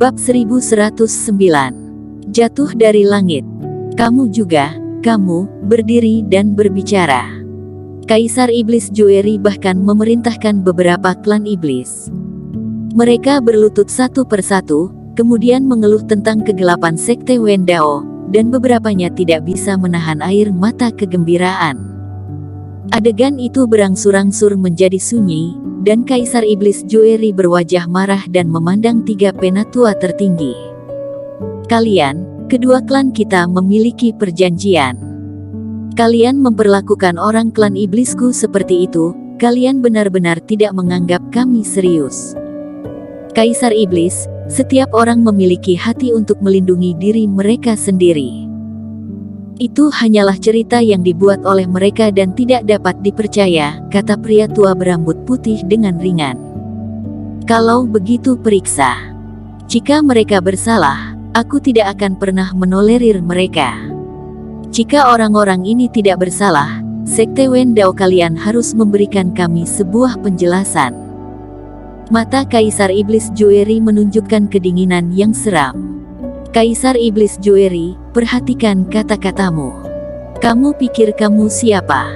Bab 1109. Jatuh dari langit. Kamu juga, kamu, berdiri dan berbicara. Kaisar Iblis Joeri bahkan memerintahkan beberapa klan iblis. Mereka berlutut satu persatu, kemudian mengeluh tentang kegelapan sekte Wendao, dan beberapanya tidak bisa menahan air mata kegembiraan. Adegan itu berangsur-angsur menjadi sunyi, dan Kaisar Iblis Joeri berwajah marah dan memandang tiga penatua tertinggi. Kalian, kedua klan kita memiliki perjanjian. Kalian memperlakukan orang klan iblisku seperti itu, kalian benar-benar tidak menganggap kami serius. Kaisar Iblis, setiap orang memiliki hati untuk melindungi diri mereka sendiri. Itu hanyalah cerita yang dibuat oleh mereka dan tidak dapat dipercaya, kata pria tua berambut putih dengan ringan. Kalau begitu periksa. Jika mereka bersalah, aku tidak akan pernah menolerir mereka. Jika orang-orang ini tidak bersalah, sekte Wendao kalian harus memberikan kami sebuah penjelasan. Mata Kaisar Iblis Joeri menunjukkan kedinginan yang seram. Kaisar Iblis Joeri, perhatikan kata-katamu. Kamu pikir kamu siapa?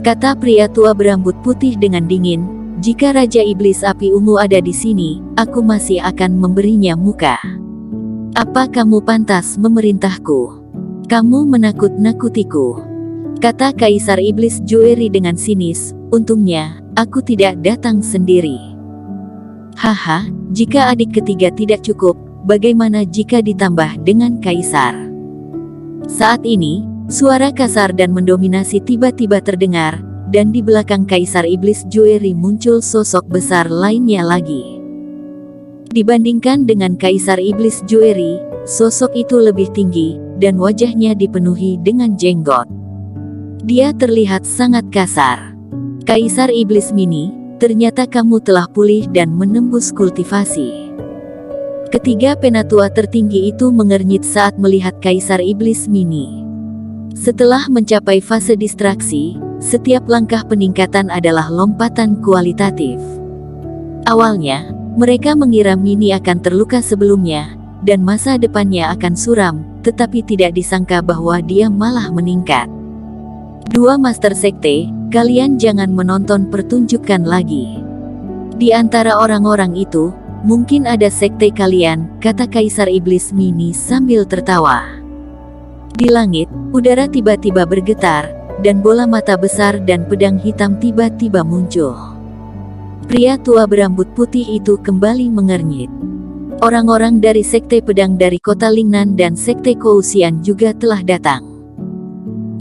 Kata pria tua berambut putih dengan dingin, jika Raja Iblis Api Ungu ada di sini, aku masih akan memberinya muka. Apa kamu pantas memerintahku? Kamu menakut-nakutiku. Kata Kaisar Iblis Joeri dengan sinis, untungnya, aku tidak datang sendiri. Haha, jika adik ketiga tidak cukup, bagaimana jika ditambah dengan Kaisar? Saat ini, suara kasar dan mendominasi tiba-tiba terdengar, dan di belakang Kaisar Iblis Joeri muncul sosok besar lainnya lagi. Dibandingkan dengan Kaisar Iblis Joeri, sosok itu lebih tinggi, dan wajahnya dipenuhi dengan jenggot. Dia terlihat sangat kasar. Kaisar Iblis Mini, ternyata kamu telah pulih dan menembus kultivasi. Ketiga penatua tertinggi itu mengernyit saat melihat Kaisar Iblis Mini. Setelah mencapai fase distraksi, setiap langkah peningkatan adalah lompatan kualitatif. Awalnya, mereka mengira Mini akan terluka sebelumnya, dan masa depannya akan suram, tetapi tidak disangka bahwa dia malah meningkat. Dua Master Sekte, kalian jangan menonton pertunjukan lagi. Di antara orang-orang itu, mungkin ada sekte kalian, kata Kaisar Iblis Mini sambil tertawa. Di langit, udara tiba-tiba bergetar, dan bola mata besar dan pedang hitam tiba-tiba muncul. Pria tua berambut putih itu kembali mengernyit. Orang-orang dari sekte pedang dari kota Lingnan dan sekte Kousian juga telah datang.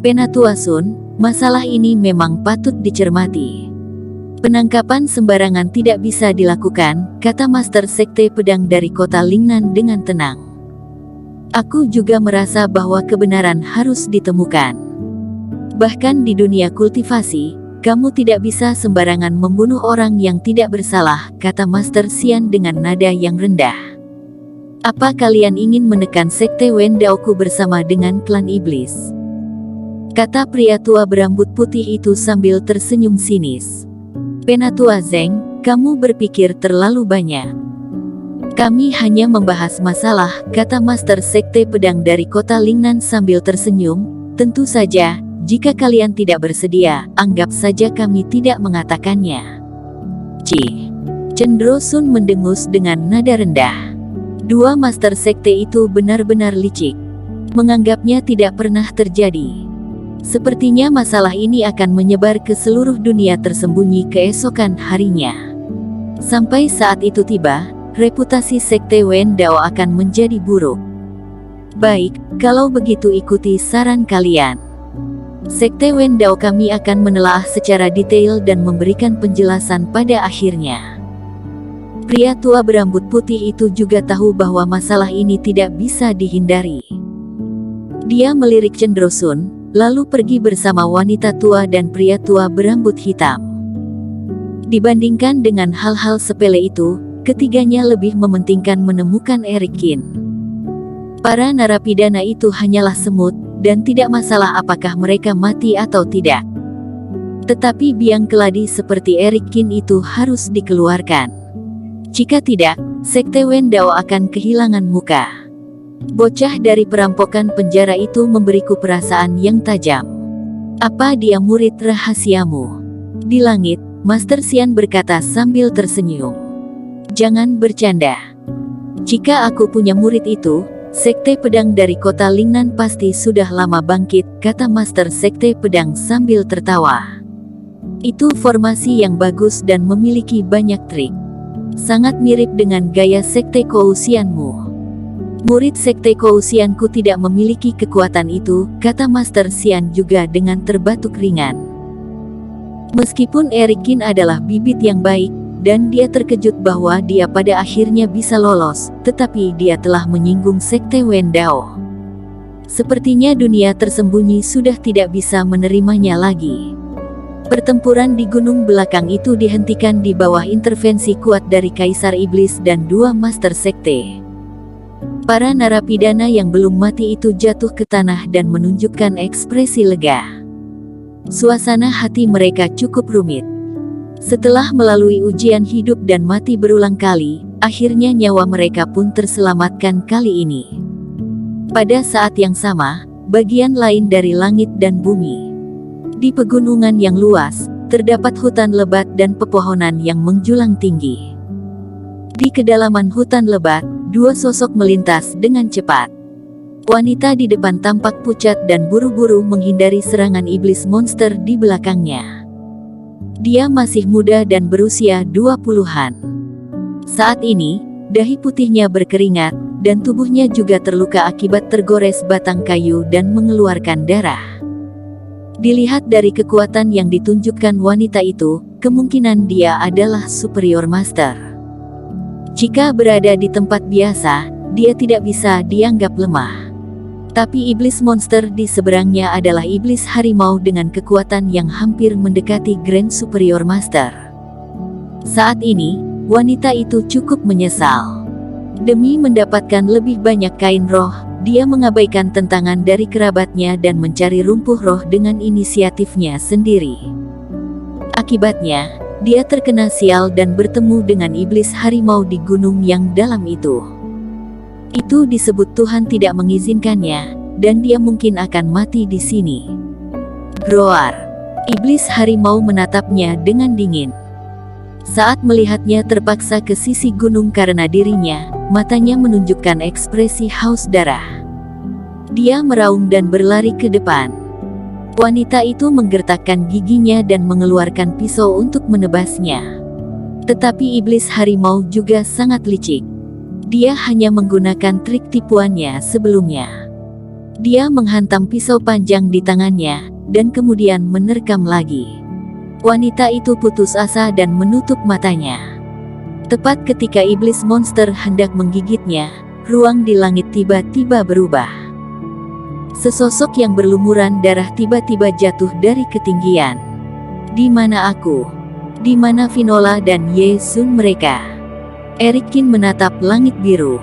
Penatua Sun, masalah ini memang patut dicermati. Penangkapan sembarangan tidak bisa dilakukan, kata Master Sekte Pedang dari kota Lingnan dengan tenang. Aku juga merasa bahwa kebenaran harus ditemukan. Bahkan di dunia kultivasi, kamu tidak bisa sembarangan membunuh orang yang tidak bersalah, kata Master Xian dengan nada yang rendah. Apa kalian ingin menekan sekte Wendaoku bersama dengan klan iblis? Kata pria tua berambut putih itu sambil tersenyum sinis. Penatua Zeng, kamu berpikir terlalu banyak. Kami hanya membahas masalah, kata Master Sekte Pedang dari kota Lingnan sambil tersenyum. Tentu saja, jika kalian tidak bersedia, anggap saja kami tidak mengatakannya. Cendro Sun mendengus dengan nada rendah. Dua Master Sekte itu benar-benar licik. Menganggapnya tidak pernah terjadi. Sepertinya masalah ini akan menyebar ke seluruh dunia tersembunyi keesokan harinya. Sampai saat itu tiba, reputasi sekte Wendao akan menjadi buruk. Baik, kalau begitu ikuti saran kalian. Sekte Wendao kami akan menelaah secara detail dan memberikan penjelasan pada akhirnya. Pria tua berambut putih itu juga tahu bahwa masalah ini tidak bisa dihindari. Dia melirik Cendro Sun, lalu pergi bersama wanita tua dan pria tua berambut hitam. Dibandingkan dengan hal-hal sepele itu, ketiganya lebih mementingkan menemukan Eric Qin. Para narapidana itu hanyalah semut, dan tidak masalah apakah mereka mati atau tidak. Tetapi biang keladi seperti Eric Qin itu harus dikeluarkan. Jika tidak, Sekte Wendao akan kehilangan muka. Bocah dari perampokan penjara itu memberiku perasaan yang tajam. Apa dia murid rahasiamu? Di langit, Master Xian berkata sambil tersenyum. Jangan bercanda. Jika aku punya murid itu, Sekte Pedang dari kota Lingnan pasti sudah lama bangkit, kata Master Sekte Pedang sambil tertawa. Itu formasi yang bagus dan memiliki banyak trik. Sangat mirip dengan gaya Sekte Kouxianmu. Murid Sekte Kouxianku tidak memiliki kekuatan itu, kata Master Xian juga dengan terbatuk ringan. Meskipun Eric Qin adalah bibit yang baik, dan dia terkejut bahwa dia pada akhirnya bisa lolos, tetapi dia telah menyinggung Sekte Wendao. Sepertinya dunia tersembunyi sudah tidak bisa menerimanya lagi. Pertempuran di gunung belakang itu dihentikan di bawah intervensi kuat dari Kaisar Iblis dan dua Master Sekte. Para narapidana yang belum mati itu jatuh ke tanah dan menunjukkan ekspresi lega. Suasana hati mereka cukup rumit. Setelah melalui ujian hidup dan mati berulang kali, akhirnya nyawa mereka pun terselamatkan kali ini. Pada saat yang sama, bagian lain dari langit dan bumi. Di pegunungan yang luas, terdapat hutan lebat dan pepohonan yang menjulang tinggi. Di kedalaman hutan lebat, dua sosok melintas dengan cepat. Wanita di depan tampak pucat dan buru-buru menghindari serangan iblis monster di belakangnya. Dia masih muda dan berusia 20-an. Saat ini, dahi putihnya berkeringat, dan tubuhnya juga terluka akibat tergores batang kayu dan mengeluarkan darah. Dilihat dari kekuatan yang ditunjukkan wanita itu, kemungkinan dia adalah superior master. Jika berada di tempat biasa, dia tidak bisa dianggap lemah. Tapi iblis monster di seberangnya adalah iblis harimau dengan kekuatan yang hampir mendekati Grand Superior Master. Saat ini, wanita itu cukup menyesal. Demi mendapatkan lebih banyak kain roh, dia mengabaikan tentangan dari kerabatnya dan mencari rumpuh roh dengan inisiatifnya sendiri. Akibatnya, dia terkena sial dan bertemu dengan iblis harimau di gunung yang dalam itu. Itu disebut Tuhan tidak mengizinkannya, dan dia mungkin akan mati di sini. Groar. Iblis harimau menatapnya dengan dingin. Saat melihatnya terpaksa ke sisi gunung karena dirinya, matanya menunjukkan ekspresi haus darah. Dia meraung dan berlari ke depan. Wanita itu menggertakkan giginya dan mengeluarkan pisau untuk menebasnya. Tetapi iblis harimau juga sangat licik. Dia hanya menggunakan trik tipuannya sebelumnya. Dia menghantam pisau panjang di tangannya, dan kemudian menerkam lagi. Wanita itu putus asa dan menutup matanya. Tepat ketika iblis monster hendak menggigitnya, ruang di langit tiba-tiba berubah. Sesosok yang berlumuran darah tiba-tiba jatuh dari ketinggian. Di mana aku? Di mana Vinola dan Ye Sun mereka? Eric Qin menatap langit biru.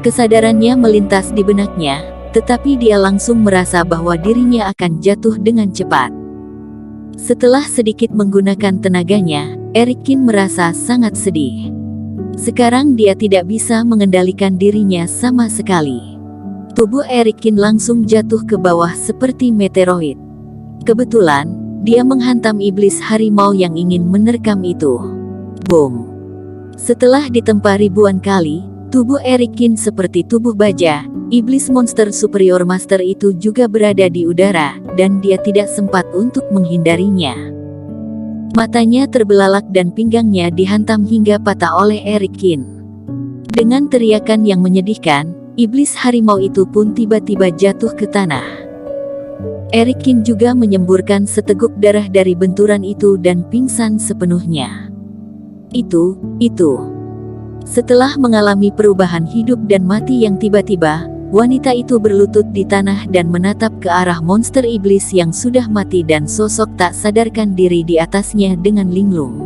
Kesadarannya melintas di benaknya, tetapi dia langsung merasa bahwa dirinya akan jatuh dengan cepat. Setelah sedikit menggunakan tenaganya, Eric Qin merasa sangat sedih. Sekarang dia tidak bisa mengendalikan dirinya sama sekali. Tubuh Eric Qin langsung jatuh ke bawah seperti meteoroid. Kebetulan, dia menghantam iblis harimau yang ingin menerkam itu. Boom! Setelah ditempa ribuan kali, tubuh Eric Qin seperti tubuh baja. Iblis monster superior master itu juga berada di udara, dan dia tidak sempat untuk menghindarinya. Matanya terbelalak dan pinggangnya dihantam hingga patah oleh Eric Qin. Dengan teriakan yang menyedihkan, iblis harimau itu pun tiba-tiba jatuh ke tanah. Eric Qin juga menyemburkan seteguk darah dari benturan itu dan pingsan sepenuhnya. Itu. Setelah mengalami perubahan hidup dan mati yang tiba-tiba, wanita itu berlutut di tanah dan menatap ke arah monster iblis yang sudah mati dan sosok tak sadarkan diri di atasnya dengan linglung.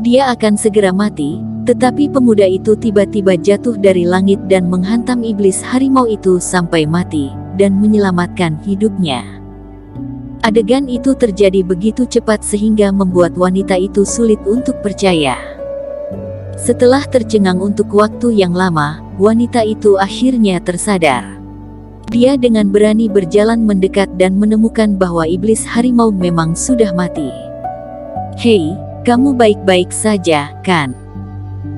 Dia akan segera mati, tetapi pemuda itu tiba-tiba jatuh dari langit dan menghantam iblis harimau itu sampai mati, dan menyelamatkan hidupnya. Adegan itu terjadi begitu cepat sehingga membuat wanita itu sulit untuk percaya. Setelah tercengang untuk waktu yang lama, wanita itu akhirnya tersadar. Dia dengan berani berjalan mendekat dan menemukan bahwa iblis harimau memang sudah mati. "Hei, kamu baik-baik saja, kan?"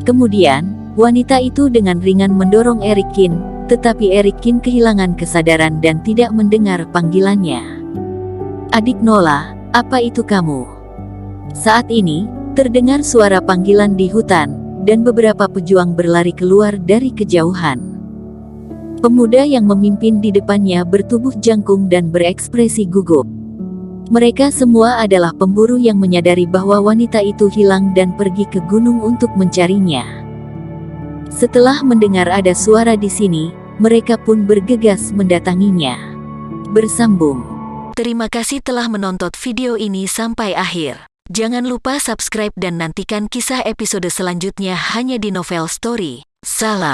Kemudian, wanita itu dengan ringan mendorong Erikin, tetapi Erikin kehilangan kesadaran dan tidak mendengar panggilannya. "Adik Nola, apa itu kamu?" Saat ini, terdengar suara panggilan di hutan, dan beberapa pejuang berlari keluar dari kejauhan. Pemuda yang memimpin di depannya bertubuh jangkung dan berekspresi gugup. Mereka semua adalah pemburu yang menyadari bahwa wanita itu hilang dan pergi ke gunung untuk mencarinya. Setelah mendengar ada suara di sini, mereka pun bergegas mendatanginya. Bersambung. Terima kasih telah menonton video ini sampai akhir. Jangan lupa subscribe dan nantikan kisah episode selanjutnya hanya di Novel Story. Salam.